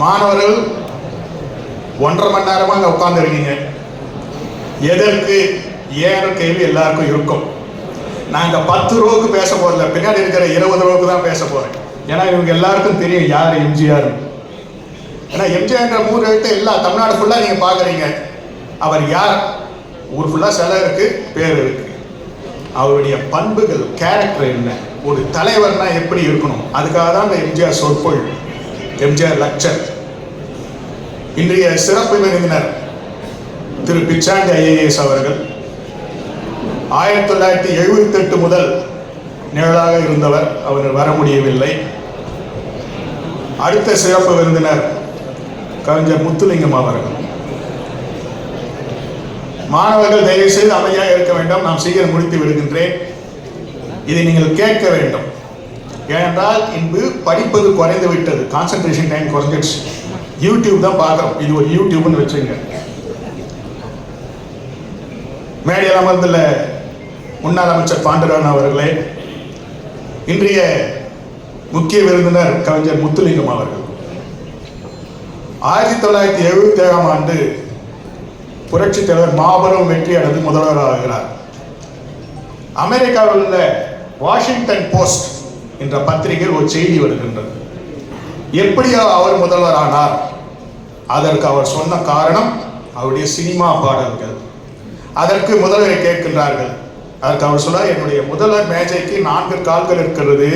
மாணவர்கள் 1.5 மணி நேரமாக அங்கே உட்காந்துருக்கீங்க. எதற்கு ஏற கேள்வி எல்லாருக்கும் இருக்கும். நாங்கள் 10 ரோவுக்கு பேச போகிறதில்ல, பின்னாடி இருக்கிற 20 ரோவுக்கு தான் பேச போகிறேன். ஏன்னா இவங்க எல்லாருக்கும் தெரியும் யார் எம்ஜிஆர். ஏன்னா எம்ஜிஆர்ன்ற 3 எழுத்து எல்லா தமிழ்நாடு ஃபுல்லாக நீங்கள் பார்க்குறீங்க. அவர் யார்? ஊர் ஃபுல்லாக சிலை இருக்குது, பேர் இருக்குது. அவருடைய பண்புகள், கேரக்டர் என்ன, ஒரு தலைவர்னா எப்படி இருக்கணும், அதுக்காக தான் இந்த எம்ஜிஆர் சொற்பொழி, எம்ஜிஆர் லெக்சர். இன்றைய சிறப்பு விருந்தினர் திரு பிச்சாண்டி ஐஏஎஸ் அவர்கள் 1978 முதல் நிழலாக இருந்தவர். அவர் வர முடியவில்லை. அடுத்த சிறப்பு விருந்தினர் கவிஞர் முத்துலிங்கம் அவர்கள். மாணவர்கள் தயவு செய்து அமைதியாக இருக்க வேண்டும். நாம் சீக்கிரம் முடித்து விடுகின்றேன். இதை நீங்கள் கேட்க வேண்டும். ஏனென்றால் இன்று படிப்பது குறைந்து விட்டது, கான்சன்ட்ரேஷன் டைம் குறைஞ்சிடுச்சு. யூடியூப் தான் பார்க்குறோம். இது ஒரு யூடியூப்னு வச்சுங்க. மேடையில் அமர்ந்துள்ள முன்னாள் அமைச்சர் பாண்டுரங்கன் அவர்களே, இன்றைய முக்கிய விருந்தினர் கவிஞர் முத்துலிங்கம் அவர்கள் 1977ஆம் ஆண்டு புரட்சி தலைவர் மாபெரும் வெற்றி அடைந்து முதல்வராகிறார். அமெரிக்காவில் உள்ள வாஷிங்டன் போஸ்ட் என்ற பத்திரிகையில் ஒரு செய்தி வருகின்றது. எப்படி அவர் முதல்வரானார்? அதற்கு அவர் சொன்ன காரணம் அவருடைய சினிமா பாடல்கள். அதற்கு முதல்வரை கேட்கின்றார்கள். அதற்கு அவர் சொல்ல, என்னுடைய முதல்வர் மேஜைக்கு 4 கால்கள் இருக்கிறது.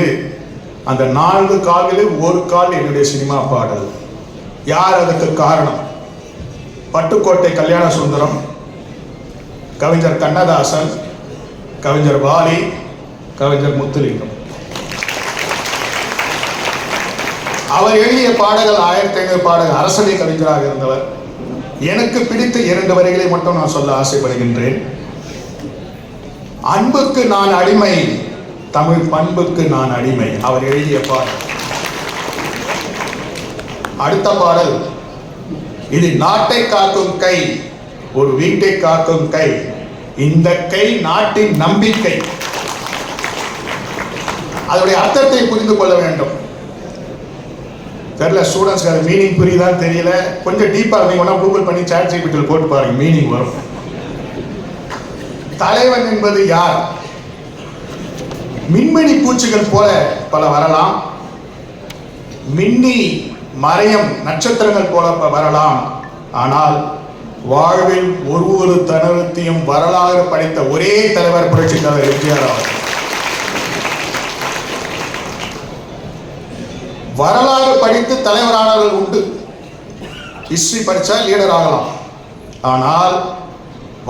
அந்த 4 கால்களில் ஒரு கால் என்னுடைய சினிமா பாடல். யார் அதற்கு காரணம்? பட்டுக்கோட்டை கல்யாண சுந்தரம், கவிஞர் கண்ணதாசன், கவிஞர் வாலி, கவிஞர் முத்துலிங்கம். அவர் எழுதிய பாடல்கள் 1500 பாடல்கள். அரசவை கவிஞராக இருந்தவர். எனக்கு பிடித்த 2 வரிகளை மட்டும் நான் சொல்ல ஆசைப்படுகின்றேன். அன்புக்கு நான் அடிமை, தமிழ் பண்புக்கு நான் அடிமை. அவர் எழுதிய பாடல். அடுத்த பாடல், இது நாட்டை காக்கும் கை, ஒரு வீட்டை காக்கும் கை, இந்த கை நாட்டின் நம்பிக்கை. அதனுடைய அர்த்தத்தை புரிந்து கொள்ள வேண்டும். தெரியல, ஸ்டூடெண்ட்ஸ்க்கு அது மீனிங் புரியுதான்னு தெரியல. கொஞ்சம் டீப்பாக நீங்க கூகுள் பண்ணி சாட் ஜிபிடியில் போட்டு பாருங்க, மீனிங் வரும். தலைவன் என்பது யார்? மின்மினி பூச்சிகள் போல பல வரலாம், மின்னி மறையும் நட்சத்திரங்கள் போல வரலாம். ஆனால் வாழ்வில் ஒரு தருணத்தையும் வரலாறு படைத்த ஒரே தலைவர் புரட்சி தலைவர் எம்ஜிஆர் அவர்கள். வரலாறு படித்து தலைவரானவர்கள் உண்டு, ஹிஸ்டரி படிச்சா லீடர் ஆகலாம். ஆனால்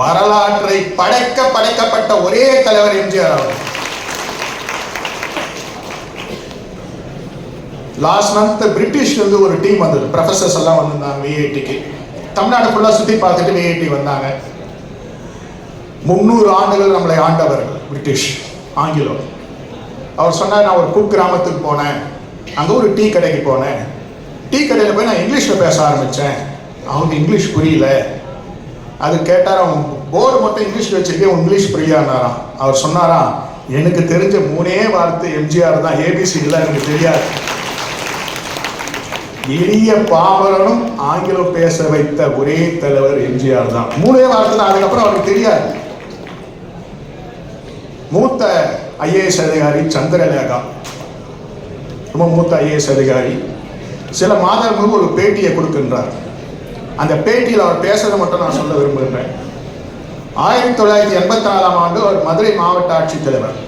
வரலாற்றை படைக்கப்பட்ட ஒரே தலைவர் எம்ஜிஆர் அவர்கள். லாஸ்ட் மந்த் பிரிட்டிஷ்ல இருந்து ஒரு டீம் வந்தது. ப்ரொஃபசர்ஸ் எல்லாம் வந்திருந்தாங்க விஐடிக்கு. தமிழ்நாடு ஃபுல்லாக சுற்றி பார்த்துட்டு விஐடி வந்தாங்க. 300 ஆண்டுகள் நம்மளை ஆண்டவர்கள் பிரிட்டிஷ், ஆங்கிலம். அவர் சொன்னார், நான் ஒரு குக் கிராமத்துக்கு போனேன், அங்கே ஒரு டீ கடைக்கு போனேன். டீ கடையில் போய் நான் இங்கிலீஷில் பேச ஆரம்பித்தேன். அவனுக்கு இங்கிலீஷ் புரியல. அது கேட்டார், அவன் போர்டு மட்டும் இங்கிலீஷில் வச்சுருக்கேன், இங்கிலீஷ் புரியாதாராம். அவர் சொன்னாராம், எனக்கு தெரிஞ்ச 3 வார்த்தை எம்ஜிஆர் தான், ஏபிசி இல்லை எனக்கு தெரியாது. எளிய பாமரனும் ஆங்கிலம் பேச வைத்த ஒரே தலைவர் எம்ஜிஆர் தான். 3 வார்த்தை தான், அதுக்கப்புறம் அவருக்கு தெரியாது. மூத்த ஐஏஎஸ் அதிகாரி சந்திரலேகா, ரொம்ப மூத்த ஐஏஎஸ் அதிகாரி, சில மாதங்களுக்கு ஒரு பேட்டியை கொடுக்கின்றார். அந்த பேட்டியில் அவர் பேசுறதை மட்டும் நான் சொல்ல விரும்புகிறேன். 1984ஆம் ஆண்டு அவர் மதுரை மாவட்ட ஆட்சித்தலைவர்.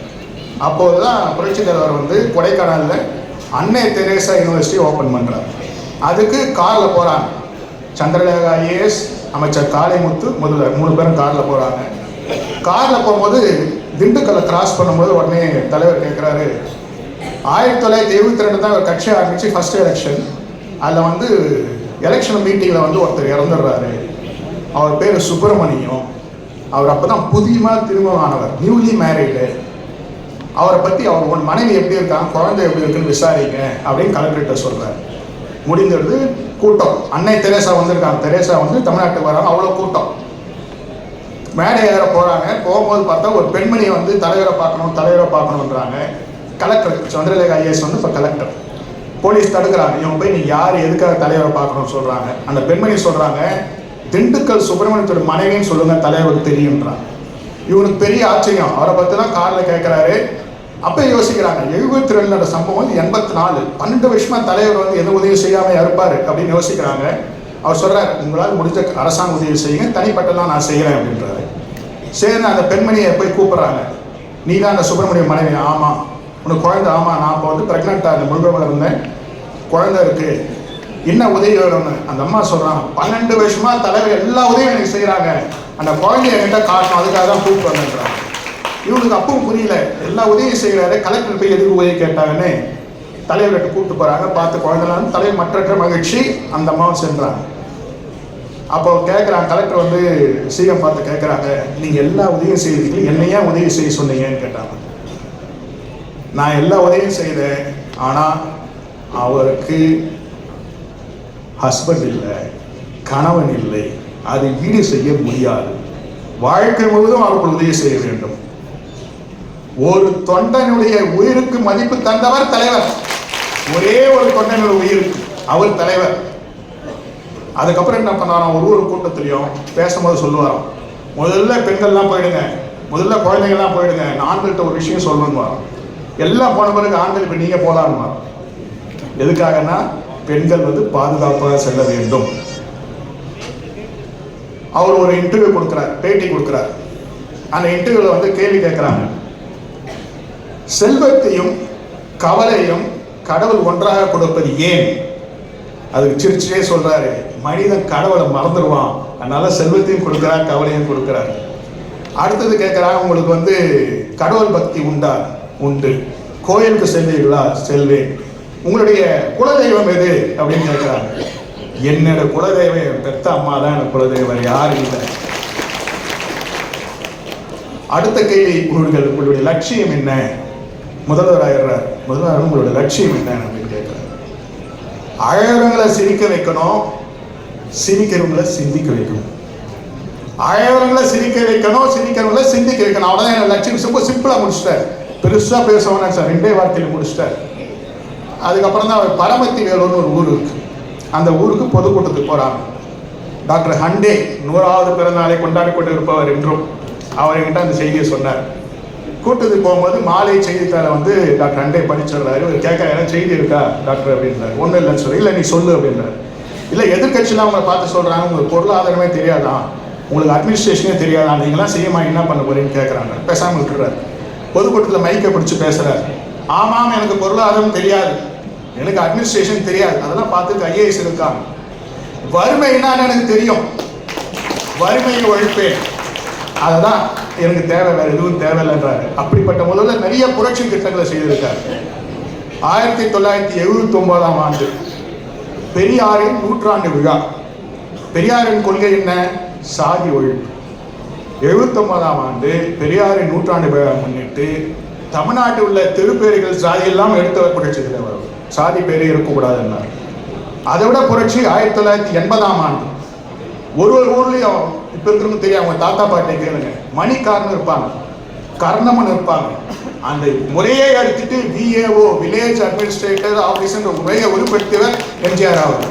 அப்போதுதான் புரட்சி தலைவர் வந்து கொடைக்கானலில் அன்னை தெரேசா யூனிவர்சிட்டி ஓப்பன் பண்ணுறார். அதுக்கு காரில் போகிறாங்க. சந்திரலேகா ஐஏஎஸ், அமைச்சர் காளிமுத்து, முதல்வர் 3 பேரும் காரில் போகிறாங்க. காரில் போகும்போது திண்டுக்கல்லை கிராஸ் பண்ணும்போது உடனே தலைவர் கேட்குறாரு, 1972 தான் ஒரு கட்சி ஆரம்பித்து ஃபர்ஸ்ட் எலெக்ஷன். அதில் வந்து எலெக்ஷன் மீட்டிங்கில் வந்து ஒருத்தர் இறந்துடுறாரு. அவர் பேர் சுப்பிரமணியம். அவர் அப்போ தான் புதியமாக திருமணமானவர், நியூலி மேரீடு. அவரை பற்றி அவர் மனைவி எப்படி இருக்காங்க, குழந்தை எப்படி இருக்குன்னு விசாரிங்க அப்படின்னு கலெக்டர்கிட்ட சொல்கிறார். முடிந்துடுது. கூட்டம், அன்னை தெரேசா வந்திருக்காங்க. தெரேசா வந்து தமிழ்நாட்டுக்கு வராங்க. அவ்வளோ கூட்டம். மேடை ஏற போகிறாங்க. போகும்போது பார்த்தா ஒரு பெண்மணியை வந்து தலைவரை பார்க்கணுன்றாங்க. கலெக்டர் சந்திரலேகா ஐஏஎஸ் வந்து இப்போ கலெக்டர் போலீஸ் தடுக்கிறாங்க. இவங்க போய் நீ யார் எதுக்காக தலைவரை பார்க்கணும்னு சொல்றாங்க. அந்த பெண்மணி சொல்றாங்க, திண்டுக்கல் சுப்பிரமணியத்தோட மனைவின்னு சொல்லுங்க, தலைவருக்கு தெரியுன்றாங்க. இவனுக்கு பெரிய ஆச்சரியம். அவரை பற்றி தான் காரில் கேட்குறாரு. அப்போ யோசிக்கிறாங்க, 72 நடந்த சம்பவம் 84, 12 வருஷமா தலைவர் வந்து எந்த உதவி செய்யாமல் இருப்பார் அப்படின்னு யோசிக்கிறாங்க. அவர் சொல்றாரு, உங்களால் முடிஞ்ச அரசாங்க உதவி செய்யுங்க, தனிப்பட்டலாம் நான் செய்கிறேன் அப்படின்றாரு. சரி, அந்த பெண்மணியை போய் கூப்பிட்றாங்க. நீ தான் அந்த சுப்பிரமணிய மனைவி? ஆமாம். உனக்கு குழந்தை? ஆமாம். நான் இப்போ வந்து ப்ரெக்னெண்ட்டாக அந்த முழுவதும் இருந்தேன், குழந்தை இருக்கு, என்ன உதவி வேணும்னு அந்த அம்மா சொல்கிறாங்க. 12 வருஷமா தலைவர் எல்லா உதவியும் எனக்கு செய்கிறாங்க, அந்த குழந்தைய என்கிட்ட காட்டணும், அதுக்காக தான் கூப்பிட்டு வந்தேன்றாங்க. இவனுக்கு அப்பவும் புரியல, எல்லா உதவியும் செய்கிறாரு, கலெக்டர் போய் எதுக்கு உதவி கேட்டாங்கன்னு தலைவர்கிட்ட கூப்பிட்டு போகிறாங்க. பார்த்து குழந்தைலாம் தலைவர் மற்றற்ற மகிழ்ச்சி. அந்த அம்மாவும் சென்றாங்க. அப்போ கேட்குறாங்க, கலெக்டர் வந்து சிஎம் பார்த்து கேட்குறாங்க, நீங்கள் எல்லா உதவியும் செய்கிறீங்க, என்னையா உதவி செய்ய சொன்னீங்கன்னு கேட்டாங்க. நான் எல்லா உதவியும் செய்தேன், ஆனால் அவருக்கு ஹஸ்பண்ட் இல்லை, கணவன் இல்லை, அது ஈடு செய்ய முடியாது, வாழ்க்கை முழுவதும் அவருக்கு உதவி செய்ய வேண்டும். ஒரு தொண்டனுடைய உயிருக்கு மதிப்பு தந்தவர் தலைவர். ஒரே ஒரு தொண்டனுடைய உயிருக்கு அவர் தலைவர். அதுக்கப்புறம் என்ன பண்ணாராம், ஒரு கூட்டத்திலையும் பேசும்போது சொல்லுவாராம், முதல்ல பெண்கள்லாம் போயிடுங்க, முதல்ல குழந்தைங்கள்லாம் போயிடுங்க, ஆண்கள்கிட்ட ஒரு விஷயம் சொல்லணும் வரோம். எல்லாம் போன பிறகு ஆண்கள் இப்போ நீங்கள் போகலான்னு. எதுக்காகனா பெண்கள் வந்து பாதுகாப்பாக செல்ல வேண்டும். அவர் ஒரு இன்டர்வியூ கொடுக்குறார், பேட்டி கொடுக்குறார். அந்த இன்டர்வியூவில் வந்து கேள்வி கேட்குறாங்க, செல்வத்தையும் கவலையும் கடவுள் ஒன்றாக கொடுப்பது ஏன்? அதுக்கு சிரிச்சே சொல்றாரு, மனிதன் கடவுளை மறந்துடுவான், அதனால செல்வத்தையும் கொடுக்கிறார், கவலையும் கொடுக்கிறார். அடுத்தது கேட்கிறாங்க, உங்களுக்கு வந்து கடவுள் பக்தி உண்டா? உண்டு. கோயிலுக்கு செல்வீர்களா? செல்வேன். உங்களுடைய குலதெய்வம் எது அப்படின்னு கேட்கிறாங்க. என்னோட குலதெய்வம் பெத்த அம்மா தான் எனக்கு குலதெய்வம், யாரும் இல்லை. அடுத்த கேள்வி, உங்களுடைய லட்சியம் என்ன? முதல்வராகிறார். முதல்வர் உங்களுடைய லட்சியம் என்ன அப்படின்னு கேட்கிறார். அழகவங்களை சிரிக்க வைக்கணும், சிரிக்கிறவங்களை சிந்திக்க வைக்கணும். அழகவங்களை சிரிக்க வைக்கணும், சிரிக்கிறவங்களை சிந்திக்க வைக்கணும். அவ்வளோதான் என்னோட லட்சியம். ரொம்ப சிம்பிளாக முடிச்சிட்டார். பெருசாக பேசுவாங்க சார், 2 வார்த்தையில் முடிச்சிட்டார். அதுக்கப்புறம் தான் அவர் பரமத்தி வேலூர்னு ஒரு ஊர் இருக்கு, அந்த ஊருக்கு பொதுக்கூட்டத்துக்கு போகிறாங்க. டாக்டர் ஹண்டே 100வது பிறந்தநாளை கொண்டாடி கொண்டு இருப்பவர் என்றும் அவர் என்கிட்ட அந்த செய்தியை சொன்னார். கூட்டத்துக்கு போகும்போது மாலை செய்தித்தாளை வந்து டாக்டர் ஹண்டே படிச்சிடுறாரு. இவர் கேட்க, செய்தி இருக்கா டாக்டர் அப்படின்றாரு. ஒன்றும் இல்லைன்னு சொல்லி, இல்லை நீ சொல்லு அப்படின்றாரு. இல்லை, எதிர்கட்சியெலாம் அவங்களை பார்த்து சொல்கிறாங்க, உங்களுக்கு பொருளாதாரமே தெரியாதான், உங்களுக்கு அட்மினிஸ்ட்ரேஷனே தெரியாதான், நீங்களாம் செய்யமா என்ன பண்ண போறீங்கன்னு கேட்குறாங்க. பேசாமல் விட்டுறாரு. பொதுக்கூட்டத்தில் மைக்கை பிடிச்சி பேசுகிறார். ஆமாம், எனக்கு பொருளாதாரம் தெரியாது, எனக்கு அட்மினிஸ்ட்ரேஷன் தெரியாது, அதெல்லாம் பார்த்து ஐஏஎஸ் இருக்காங்க. வறுமை என்னன்னு எனக்கு தெரியும், வறுமையை ஒழிப்பேன், அதுதான் எனக்கு தேவை, வேற எதுவும் தேவையில்லைன்றாரு. அப்படிப்பட்ட முதல்ல நிறைய புரட்சி திட்டங்களை செய்திருக்காரு. 1979ஆம் ஆண்டு பெரியாரின் 100ஆண்டு விழா. பெரியாரின் கொள்கை என்ன? சாதி ஒழிப்பு. 79ஆம் ஆண்டு பெரியாரின் 100ஆண்டு விழா முன்னிட்டு தமிழ்நாட்டில் உள்ள தெருப்பேர்கள் சாதி எல்லாம் எடுத்தவர் புரட்சி தலைவர். சாதி பேரே இருக்கக்கூடாதுன்னார். அதை விட புரட்சி 1980ஆம் ஆண்டு. ஒரு ஊர்லேயும் இப்போ இருக்கிறவங்க தெரியும், அவங்க தாத்தா பாட்டியை கேளுங்க, மணிக்காரன் இருப்பாங்க, கர்ணமன் இருப்பாங்க. அந்த முறையை எடுத்துட்டு விஏஓ, வில்லேஜ் அட்மினிஸ்ட்ரேட்டர் ஆஃபீஸர் முறையை உருப்படுத்தியவர் எம்ஜிஆர் ஆகும்.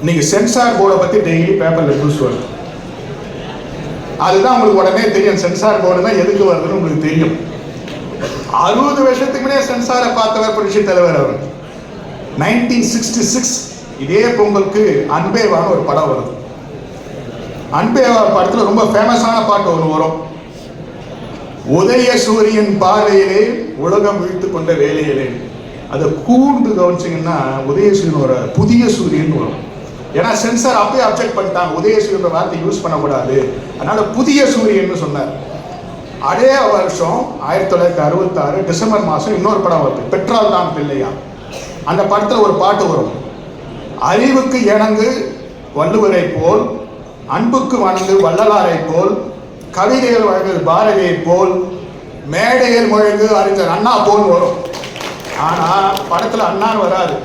இன்னைக்கு சென்சார் போர்டை பற்றி டெய்லி பேப்பரில் நியூஸ் வருது. அதுதான் உங்களுக்கு உடனே தெரியும், சென்சார் போர்டு தான் எதுக்கு வருதுன்னு உங்களுக்கு தெரியும். 60 வருஷத்துக்கு முன்னே சென்சாரை பார்த்தவர் புரட்சி தலைவர் அவர். 1966 இதே பொங்கலுக்கு அன்பேவான்னு ஒரு படம் வருது. அன்பேவா படத்தில் ரொம்ப ஃபேமஸான பாட்டு ஒன்று வரும். உதய சூரியன் பார்வையிலே உலகம் வீழ்த்து கொண்ட வேலையிலே. அதை கூர்ந்து கவனிச்சிங்கன்னா உதயசூரியன் ஒரு புதிய சூரியன் வரும். ஏன்னா சென்சார் அப்பயே அப்செக்ட் பண்ணிட்டாங்க, உதயசூரியன் வார்த்தை யூஸ் பண்ணக்கூடாது, அதனால புதிய சூரியன் சொன்னார். அதே வருஷம் 1966 டிசம்பர் மாதம் இன்னொரு படம் வருது, பெட்ரோல் தான் பிள்ளையா. அந்த படத்தில் ஒரு பாட்டு வரும், அறிவுக்கு இணங்கு வள்ளுவரை போல், அன்புக்கு வணங்கு வள்ளலாரை போல், கவிதைகள் வழங்கு பாரதியை போல், மேடையில் முழங்கு அறிஞர் அண்ணா போல் வரும். ஆனால் படத்தில் அண்ணான்னு வராது,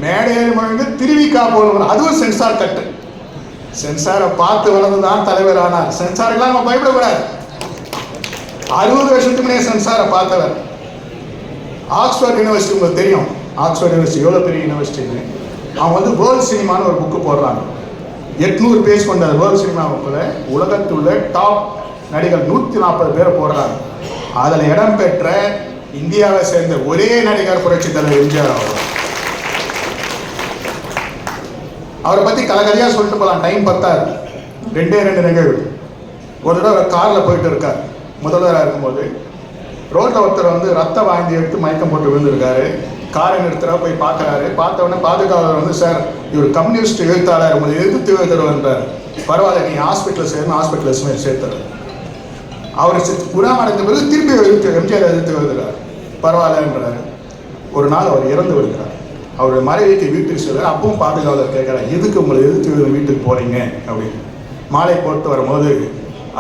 மேடையில் முழங்கு திருவிக்கா போல் வரும். அதுவும் சென்சார் கட்டு. சென்சாரை பார்த்து வளர்ந்து தான் தலைவர் ஆனார். சென்சாருக்கெல்லாம் நம்ம பயப்படக்கூடாது. 60 வருஷத்துக்கு முன்னே சென்சாரை பார்த்தவர். ஆக்ஸ்போர்ட் யூனிவர்சிட்டி உங்களுக்கு தெரியும், ஆக்ஸ்போர்ட் யூனிவர்சிட்டி எவ்வளோ பெரிய யூனிவர்சிட்டின்னு. அவங்க வந்து வேர்ல்டு சினிமான்னு ஒரு புக்கு போடுறாங்க. 800 பேஜ் கொண்ட வேர்ல்டு சினிமா புக்கில் உலகத்தில் உள்ள டாப் நடிகர் 140 பேரை போடுறாங்க. அதில் இடம்பெற்ற இந்தியாவை சேர்ந்த ஒரே நடிகர் புரட்சி தலைவர் எம்ஜிஆர் அவர். அவரை பற்றி கலகலையாக சொல்லிட்டு போகலாம், டைம் பத்தாது. 2 நிகழ்வு. ஒரு தடவை காரில் போயிட்டு இருக்கார். முதல்வராக இருக்கும்போது ரோட்டில் ஒருத்தர் வந்து ரத்த வாந்தி எடுத்து மயக்கம் போட்டு விழுந்திருக்காரு. காரை நிறுத்துறா, போய் பார்க்குறாரு. பார்த்த உடனே பாதுகாவலர் வந்து, சார் இவர் கம்யூனிஸ்ட் எழுத்தாளர், உங்களை எதிர்த்து எழுதுறவன்றார். பரவாயில்ல, நீ ஹாஸ்பிட்டலில் சேரணும், ஹாஸ்பிட்டலில் சேர்த்துறாரு. அவர் குணமடைந்த பிறகு திருப்பி எம்ஜிஆர் எதிர்த்து எழுதுறாரு. பரவாயில்லன்றாரு. ஒரு நாள் அவர் இறந்து விடுகிறார். அவருடைய மனைவிக்கு வீட்டுக்கு செல்றாரு. அப்பவும் பாதுகாவலர் கேட்குறாரு, எதுக்கு உங்களை எதிர்த்து வீட்டுக்கு போறீங்க அப்படின்னு. மாலை போட்டு வரும்போது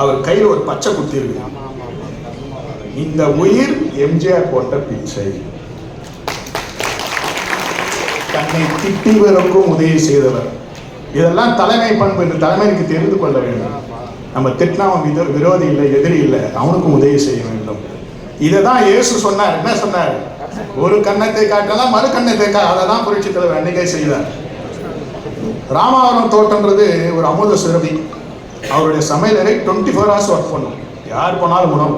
அவர் கையில் ஒரு பச்சை குத்தி இருக்கு. இந்த உயிர் எம்ஜிஆர் போட்ட பிச்சை. தன்னை திட்டிவருக்கும் உதவி செய்தவர். இதெல்லாம் தலைமை பண்பு என்று தலைமைக்கு தெரிந்து கொள்ள வேண்டும். நம்ம திட்டினா அவன் விரோதி இல்லை, எதிரி இல்லை, அவனுக்கும் உதவி செய்ய வேண்டும். இதை தான் இயேசு சொன்னார். என்ன சொன்னார்? ஒரு கன்னத்தை காட்டலாம், மறு கன்னத்தை அதை தான் புரட்சி தலைவர் அன்னைக்கே செய்தார். ராமாவரம் தோட்டம்ன்றது ஒரு அமுத சுரபி. அவருடைய சமையலறை 24 hours ஒர்க் பண்ணும். யார் போனாலும் உணவு.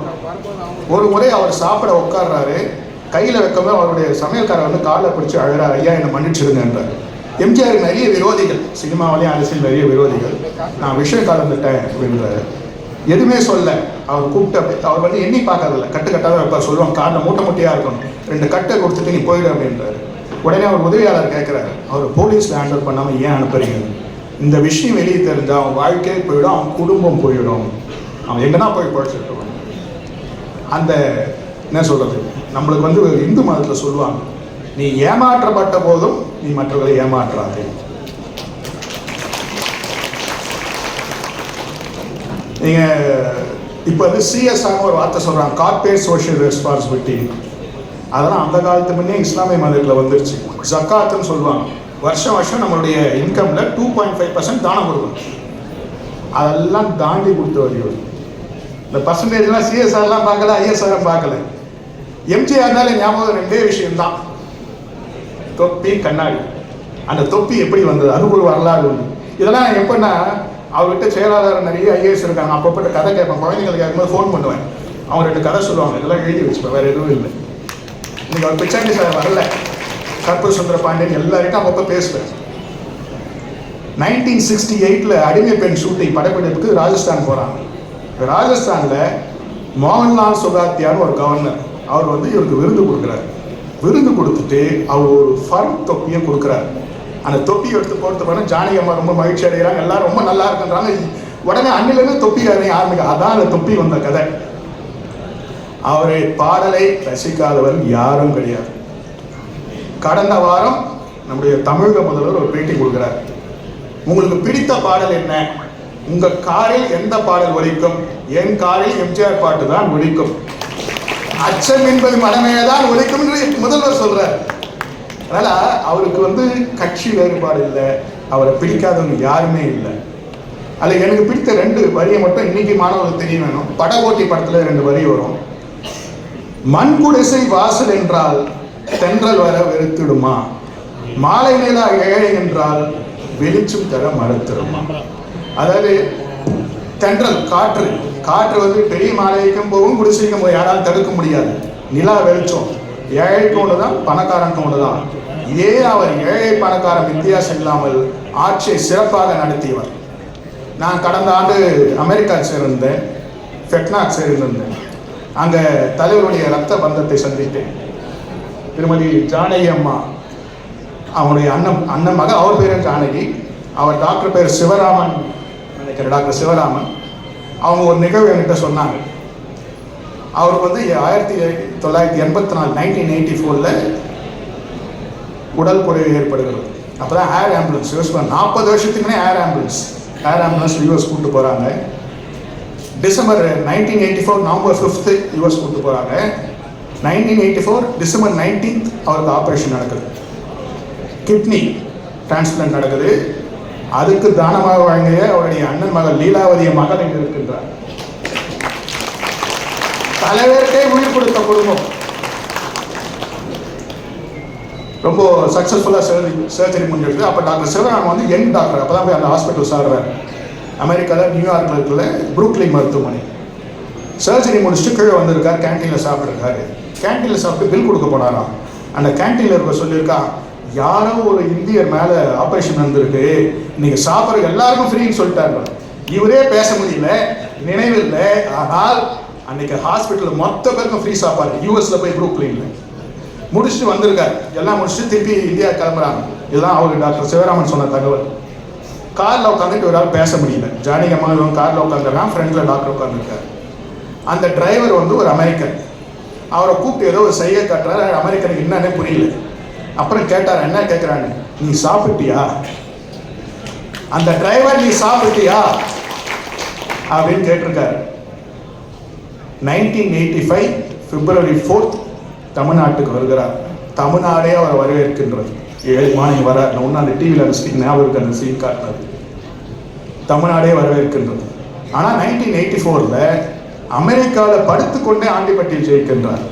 ஒரு முறை அவர் சாப்பிட உட்கார்றாரு. கையில் வைக்கவே அவருடைய சமையல்காரர் வந்து காலை பிடிச்சி அழறாரு, ஐயா என்னை மன்னிச்சிடுங்கன்றார். எம்ஜிஆர் நிறைய விரோதிகள், சினிமாவிலேயும் அரசியல் நிறைய விரோதிகள். நான் விஷயம் கலந்துட்டேன் அப்படின்றாரு. எதுவுமே சொல்ல. அவர் கூப்பிட்டு அவர் வந்து எண்ணி பார்க்கறதில்ல, கட்டுக்கட்டாக வைப்பார். சொல்லுவாங்க, காட்டை மூட்டை மூட்டையாக இருக்கணும், 2 கட்டை கொடுத்துட்டு நீ போயிடு அப்படின்றாரு. உடனே அவர் உதவியாளர் கேட்குறாரு, அவர் போலீஸில் ஹேண்டில் பண்ணாமல் ஏன் அனுப்புறீங்க? இந்த விஷயம் வெளியே தெரிஞ்சால் அவன் வாழ்க்கையே போயிடும், அவன் குடும்பம் போயிடும், அவன் எங்கன்னா போய் பழச்சிட்டு. அந்த என்ன சொல்றது, நம்மளுக்கு வந்து இந்து மதத்தில் சொல்லுவாங்க, நீ ஏமாற்றப்பட்ட போதும் நீ மற்றவர்களை ஏமாற்றாதே. நீங்கள் இப்போ வந்து சிஎஸ்ஆர்னு ஒரு வார்த்தை சொல்கிறாங்க, கார்பரேட் சோஷியல் ரெஸ்பான்சிபிலிட்டி. அதெல்லாம் அந்த காலத்து முன்னே இஸ்லாமிய மதத்தில் வந்துருச்சு. ஜக்காத்துன்னு சொல்லுவாங்க. வருஷம் வருஷம் நம்மளுடைய இன்கம்ல 2.5% தானம் கொடுக்கணும். அதெல்லாம் தாண்டி கொடுத்து வருகிறது. இந்த பர்சன்டேஜ்லாம் சிஎஸ்ஆர்லாம் பார்க்கல, ஐஎஸ்ஆரும் பார்க்கல. எம்ஜிஆர்னால ஞாபகம் 2 விஷயம்தான், தொப்பி, கண்ணாடி. அந்த தொப்பி எப்படி வந்தது, அது ஒரு வரலாறு உண்டு. இதெல்லாம் எப்படின்னா, அவர்கிட்ட செயலாளர் நிறைய ஐஏஎஸ் இருக்காங்க. அப்பப்பட்ட கதை கேட்பேன். குழந்தைங்களுக்கு கேட்கும்போது ஃபோன் பண்ணுவேன். அவங்க 2 கதை சொல்லுவாங்க. இதெல்லாம் எழுதி வச்சுப்பேன், வேறு எதுவும் இல்லை. இன்னைக்கு அவர் பிச்சாண்டி சார் வரல, கற்பூர் சுந்தர பாண்டியன் எல்லாருக்கும் அப்பப்போ பேசுவேன். 1968 அடிமை பெண் ஷூட்டிங் படப்பிடிப்புக்கு ராஜஸ்தான் போகிறாங்க. ராஜஸ்தானில் மோகன்லால் சுகாத்தியார் ஒரு கவர்னர், அவர் வந்து இவருக்கு விருது கொடுக்குறாரு. விருது கொடுத்துட்டு அவர் ஒரு ஃபர் தொப்பியை கொடுக்குறாரு. அந்த தொப்பி எடுத்து போட்டு போனால் ஜானகி அம்மா ரொம்ப மகிழ்ச்சி அடைகிறாங்க, எல்லாரும் ரொம்ப நல்லா இருக்குன்றாங்க. உடனே அன்னிலேருந்து தொப்பி ஆரம்பிக்க. அதான் அந்த தொப்பி வந்த கதை. அவரை பாடலை ரசிக்காதவர் யாரும் கிடையாது. கடந்த வாரம் நம்முடைய தமிழக முதல்வர் ஒரு பேட்டி கொடுக்கிறார். உங்களுக்கு பிடித்த பாடல் என்ன? உங்க காரில் எந்த பாடல் ஒலிக்கும்? என் காரில் எம்ஜிஆர் பாட்டு தான் ஒலிக்கும். அச்சம் என்பது மனமே தான் ஒலிக்கும் என்று முதல்வர் சொல்றார். அதனால அவருக்கு வந்து கட்சி வேறுபாடு இல்லை, அவரை பிடிக்காதவங்க யாருமே இல்லை. அதில் எனக்கு பிடித்த 2 வரியை மட்டும் இன்னைக்கு மாணவர்களுக்கு தெரிய வேணும். படகோட்டி படத்தில் 2 வரி வரும். மண்குடிசை வாசல் என்றால் தென்றல் வர வெறுத்திடுமா, மாலை நிலா ஏழை என்றால் வெளிச்சம் தர மறுத்திடுமா. அதாவது தென்றல் காற்று, காற்று வந்து பெரிய மாலைக்கும் போகும், குடிசைக்கும் போகும், யாராலும் தடுக்க முடியாது. நிலா வெளிச்சம் ஏழைக்கும் ஒன்றுதான், பணக்காரனுக்கும் ஒன்றுதான். இதே அவர் ஏழை பணக்காரன் வித்தியாசம் இல்லாமல் ஆட்சியை சிறப்பாக நடத்தியவர். நான் கடந்த ஆண்டு அமெரிக்கா சேர்ந்தேன், ஃபெட்னாக் சேர்ந்திருந்தேன். அங்கே தலைவருடைய ரத்த பந்தத்தை சந்தித்தேன். திருமதி ஜானகி அம்மா, அவனுடைய அண்ணன் மக, அவர் பேர் ஜானகி, அவர் டாக்டர் பேர் சிவராமன் நினைக்கிறேன், டாக்டர் சிவராமன். அவங்க ஒரு நிகழ்வு என்கிட்ட சொன்னாங்க. அவருக்கு வந்து 1984 1984 உடல் குறைவு ஏற்படுகிறது. அப்போ தான் ஏர் ஆம்புலன்ஸ் யூஸ் பண்ண 40 வருஷத்துக்குமே ஏர் ஆம்புலன்ஸ் யூஎஸ் கூப்பிட்டு போகிறாங்க. டிசம்பர் 1984 நவம்பர் 5 யூஎஸ் கூப்பிட்டு போகிறாங்க. 1984 டிசம்பர் 19 அவருக்கு ஆப்ரேஷன் நடக்குது. கிட்னி டிரான்ஸ்பிளான்ட் நடக்குது. அதுக்கு தானமாக வழங்கிய அவருடைய அண்ணன் மகள் லீலாவதிய மகள் இங்கு இருக்கின்றார். தலைவருக்கே உயிர் கொடுத்த குடும்பம். ரொம்ப சக்ஸஸ்ஃபுல்லாக சர்ஜரி முடிஞ்சிருக்கு. அப்போ டாக்டர் சிவராமன் வந்து யங் டாக்டர், அப்போ தான் போய் அந்த ஹாஸ்பிட்டல் சாடுறாரு. அமெரிக்காவில் நியூயார்க்கில் இருக்கிற புரூக்லின் மருத்துவமனை. சர்ஜரி முடிச்சுட்டு கீழே வந்திருக்கார், கேன்டீனில் சாப்பிட்ருக்காரு. கேன்டீனில் சாப்பிட்டு பில் கொடுக்க போனாராம். அந்த கேன்டீனில் இருக்க சொல்லியிருக்கா, யாரோ ஒரு இந்தியர் மேலே ஆப்ரேஷன் வந்திருக்கு, நீங்கள் சாப்பிட்ற எல்லாருக்கும் ஃப்ரீன்னு சொல்லிட்டாரு. இவரே பேச முடியல, நினைவில்லை. ஆனால் அன்னைக்கு ஹாஸ்பிட்டலில் மொத்த பேருக்கும் ஃப்ரீ சாப்பாடு. யூஎஸில் போய் புரூக்லினில் முடிச்சுட்டு வந்திருக்காரு. எல்லாம் முடிச்சுட்டு திருப்பி இந்தியா கிளம்புறாங்க. இதுதான் அவருக்கு டாக்டர் சிவராமன் சொன்ன தகவல். காரில் உட்காந்துட்டு ஒரு ஆள் பேச முடியல. ஜானகம்மா இவங்க காரில் உட்காந்துருக்கான், ஃப்ரெண்டில் டாக்டர் உட்காந்துருக்காரு. அந்த டிரைவர் வந்து ஒரு அமெரிக்கன். அவரை கூப்பிட்டு ஏதோ ஒரு செய்ய காட்டுறாரு. அமெரிக்கனுக்கு என்னன்னே புரியல. அப்புறம் கேட்டார், என்ன கேட்குறான்னு, நீ சாப்பிட்டியா? அந்த டிரைவர் நீ சாப்பிட்டியா அப்படின்னு கேட்டிருக்காரு. 1985 பிப்ரவரி 4 தமிழ்நாட்டுக்கு வருகிறார். தமிழ்நாடே அவரை வரவேற்கின்றது. 7 மார்னிங் வர ஒன்று அந்த டிவியில் அந்த ஸ்க்ரீன் ஞாபகம் இருக்கு, அந்த சீன் காட்டினது. தமிழ்நாடே வரவேற்கின்றது. ஆனால் 1984 அமெரிக்காவில் படுத்துக்கொண்டே ஆண்டிப்பட்டியில் ஜெயிக்கின்றார்.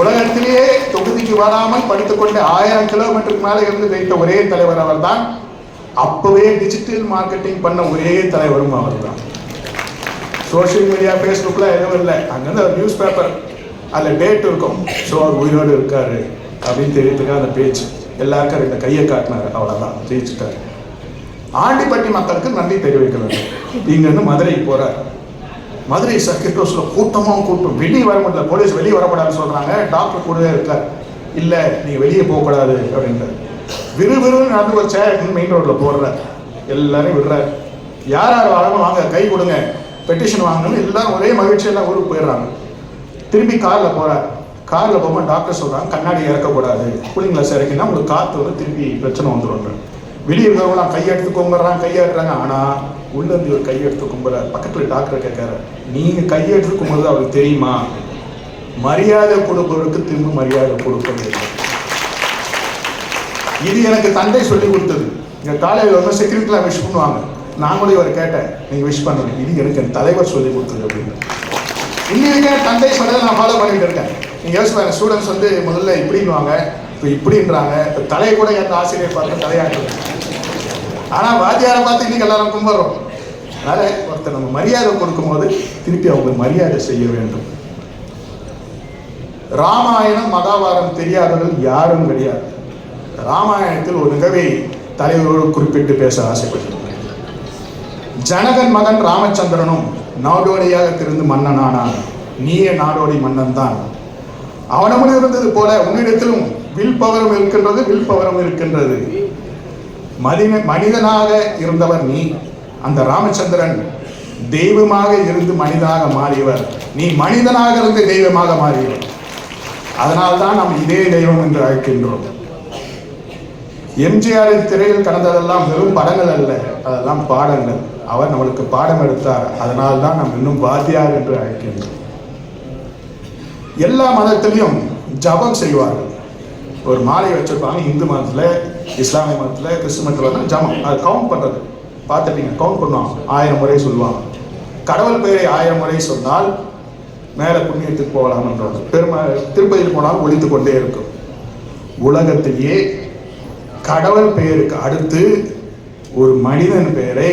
உலகத்திலேயே தொகுதிக்கு வராமல் படுத்துக்கொண்டே 1000 கிலோமீட்டருக்கு மேலே இருந்து ஜெயித்த ஒரே தலைவர் அவர் தான். அப்பவே டிஜிட்டல் மார்க்கெட்டிங் பண்ண ஒரே தலைவரும் அவர் தான். சோஷியல் மீடியா ஃபேஸ்புக்கில் எதுவும் இல்லை. அங்கேருந்து ஒரு நியூஸ் பேப்பர் அதில் டேட் இருக்கும். ஸோ அவர் உயிரோடு இருக்காரு அப்படின்னு தெரியுதுக்காக அந்த பேச்சு எல்லாருக்கும் இந்த கையை காட்டினார். அவ்வளோதான், ஜெயிச்சுட்டார். ஆண்டிப்பட்டி மக்களுக்கு நன்றி தெரிவிக்க வேண்டும். இங்கேருந்து மதுரைக்கு போகிறார். மதுரை சர்க்கிட் ஹவுஸில் கூட்டம் வெளியே வர முடியல. போலீஸ் வெளியே வரக்கூடாதுன்னு சொல்கிறாங்க. டாக்டர் கூடவே இருக்கார். இல்லை, நீங்கள் வெளியே போகக்கூடாது அப்படின்ட்டு விறுவிறுன்னு நடந்து ஒரு சேர் மெயின் ரோட்டில் போடுறார். எல்லாரையும் விடுறார். யார் வரணும் வாங்க, கை கொடுங்க, பெட்டிஷன் வாங்கணும்னு எல்லாரும் ஒரே மகிழ்ச்சியெல்லாம் ஊருக்கு போயிடுறாங்க. திரும்பி காரில் போகிறார். காரில் போகும்போது டாக்டர் சொல்கிறாங்க, கண்ணாடி இறக்கக்கூடாது, கூலிங் கிளாஸ் இறக்கினா உங்களுக்கு காற்று வந்து திருப்பி பிரச்சனை வந்துடும். வெளியே இருக்கிறவங்களாம் கையெடுத்து கும்பிட்றாங்க, கையாடுறாங்க. ஆனால் உள்ளேருந்து ஒரு கையெடுத்து கும்பிட்றாரு. பக்கத்தில் டாக்டர் கேட்குறாரு, நீங்கள் கையெடுத்து கும்பிட்றது அவருக்கு தெரியுமா? மரியாதை கொடுப்பவருக்கு திரும்ப மரியாதை கொடுப்பது. இது எனக்கு தந்தை சொல்லி கொடுத்தது. எங்கள் காலையில் வந்து செக்யூரிட்டிலாம் விஷ் பண்ணுவாங்க. நான் கூட இவர் கேட்டேன், நீங்கள் விஷ் பண்ணுறேன். இது எனக்கு என் தலைவர் சொல்லி கொடுத்தது அப்படின்னு. இன்னைக்கு தந்தை சொன்னதை நான் ஃபாலோ பண்ணிட்டு இருக்கேன். நீங்கள் யோசிப்பாங்க, ஸ்டூடெண்ட்ஸ் வந்து முதல்ல இப்படின்வாங்க, இப்போ இப்படின்றாங்க. இப்போ தலையை கூட எந்த ஆசிரியர் பார்த்து தலையாட்டுறேன். ஆனால் வாத்தியாரை பார்த்து இன்னைக்கு எல்லாரும் கும்பிட்றோம். அதனால் ஒருத்தர் நம்ம மரியாதை கொடுக்கும்போது திருப்பி அவங்களுக்கு மரியாதை செய்ய வேண்டும். ராமாயணம் மகாபாரதம் தெரியாதவர்கள் யாரும் கிடையாது. ராமாயணத்தில் ஒரு நிகழ்வை தலைவரோடு குறிப்பிட்டு பேச ஆசைப்பட்டிருக்கிறேன். ஜனகன் மகன் ராமச்சந்திரனும் நாடோடியாக திருந்து மன்னனானான். நீயே நாடோடி மன்னன் தான். அவனமும் இருந்தது போல உன்னிடத்திலும் வில்பவரம் இருக்கின்றது. மனிதனாக இருந்தவர் நீ. அந்த ராமச்சந்திரன் தெய்வமாக இருந்து மனிதனாக மாறியவர். நீ மனிதனாக இருந்து தெய்வமாக மாறியவர். அதனால்தான் நாம் இதே தெய்வம் என்று அழைக்கின்றோம். எம்ஜிஆரின் திரையில் கடந்ததெல்லாம் வெறும் படங்கள் அல்ல, அதெல்லாம் பாடங்கள். அவர் நம்மளுக்கு பாடம் எடுத்தார். அதனால்தான் நாம் இன்னும் வாத்தியார் என்று அழைக்கின்றோம். எல்லா மதத்திலையும் ஜபம் செய்வார்கள். ஒரு மாலை வச்சிருப்பாங்க. இந்து மதத்தில், இஸ்லாமிய மதத்தில், கிறிஸ்துவ மதத்தில் ஜபம், அது கவுண்ட் பண்ணுறது பார்த்துட்டீங்க. கவுண்ட் பண்ணுவாங்க. 1000 முறை சொல்லுவாங்க. கடவுள் பெயரை 1000 முறை சொன்னால் மேலே புண்ணியத்துக்கு போகலாம்ன்றாங்க. திருப்பதியில் போனால் ஒழித்து கொண்டே இருக்கும். உலகத்திலேயே கடவுள் பெயருக்கு அடுத்து ஒரு மனிதன் பெயரை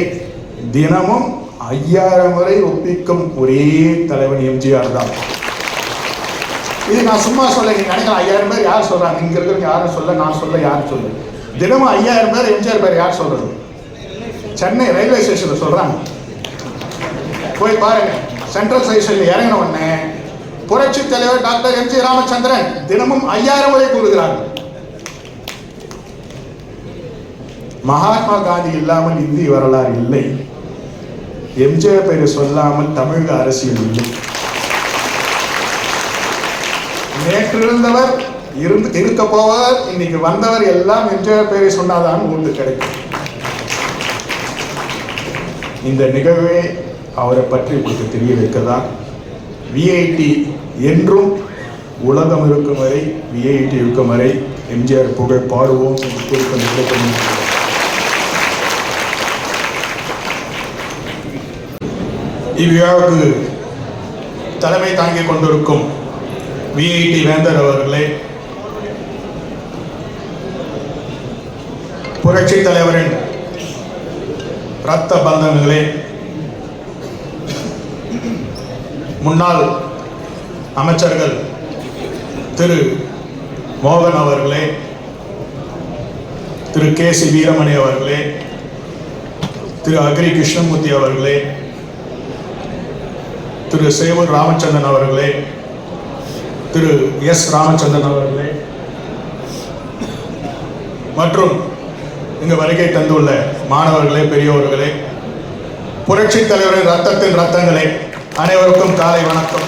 தினமும் 5000 முறை ஒப்பிக்கும் ஒரே தலைவன் எம்ஜிஆர் தான். இது நான் சும்மா சொல்ல, நீங்க நினைக்கலாம் 5000 பேர் யார் சொல்றாங்க? இங்க இருக்கிறவங்க யாரும் சொல்ல, நான் சொல்ல, யாரும் சொல்ல. தினமும் 5000 பேர் எம்ஜிஆர் பேர் யார் சொல்றது? சென்னை ரயில்வே ஸ்டேஷன்ல சொல்றாங்க. போய் பாருங்க. சென்ட்ரல் ஸ்டேஷன்ல இறங்கின உடனே புரட்சி தலைவர் டாக்டர் எம்.ஜி. ராமச்சந்திரன் தினமும் 5000 முறை கூறுகிறார்கள். மகாத்மா காந்தி இல்லாமல் இந்திய வரலாறு இல்லை. எம்ஜிஆர் பெயரை சொல்லாமல் தமிழக அரசியல் இல்லை. நேற்று இருந்தவர் இருக்க போவர், இன்னைக்கு வந்தவர் எல்லாம் எம்ஜிஆர் பெயரை சொன்னாதான் ஓட்டு கிடைக்கும். இந்த நிகழ்வே அவரை பற்றி உங்களுக்கு தெரிய வைக்கதான். விஐடி என்றும் உலகம் இருக்கும் வரை, விஐடி இருக்கும் வரை எம்ஜிஆர் புகழ் பாடுவோம் என்று கூறிக்கொண்டு இவ்விழாவுக்கு தலைமை தாங்கிக் கொண்டிருக்கும் விஐடி வேந்தர் அவர்களே, புரட்சி தலைவரின் இரத்த பந்தங்களே, முன்னாள் அமைச்சர்கள் திரு மோகன் அவர்களே, திரு கே.சி. வீரமணி அவர்களே, திரு அக்ரி கிருஷ்ணமூர்த்தி அவர்களே, திரு சேவூர் ராமச்சந்திரன் அவர்களே, திரு எஸ். ராமச்சந்திரன் அவர்களே மற்றும் இங்கு வருகை தந்துள்ள மாணவர்களே, பெரியோர்களே, புரட்சி தலைவரின் ரத்தத்தின் ரத்தங்களே, அனைவருக்கும் காலை வணக்கம்.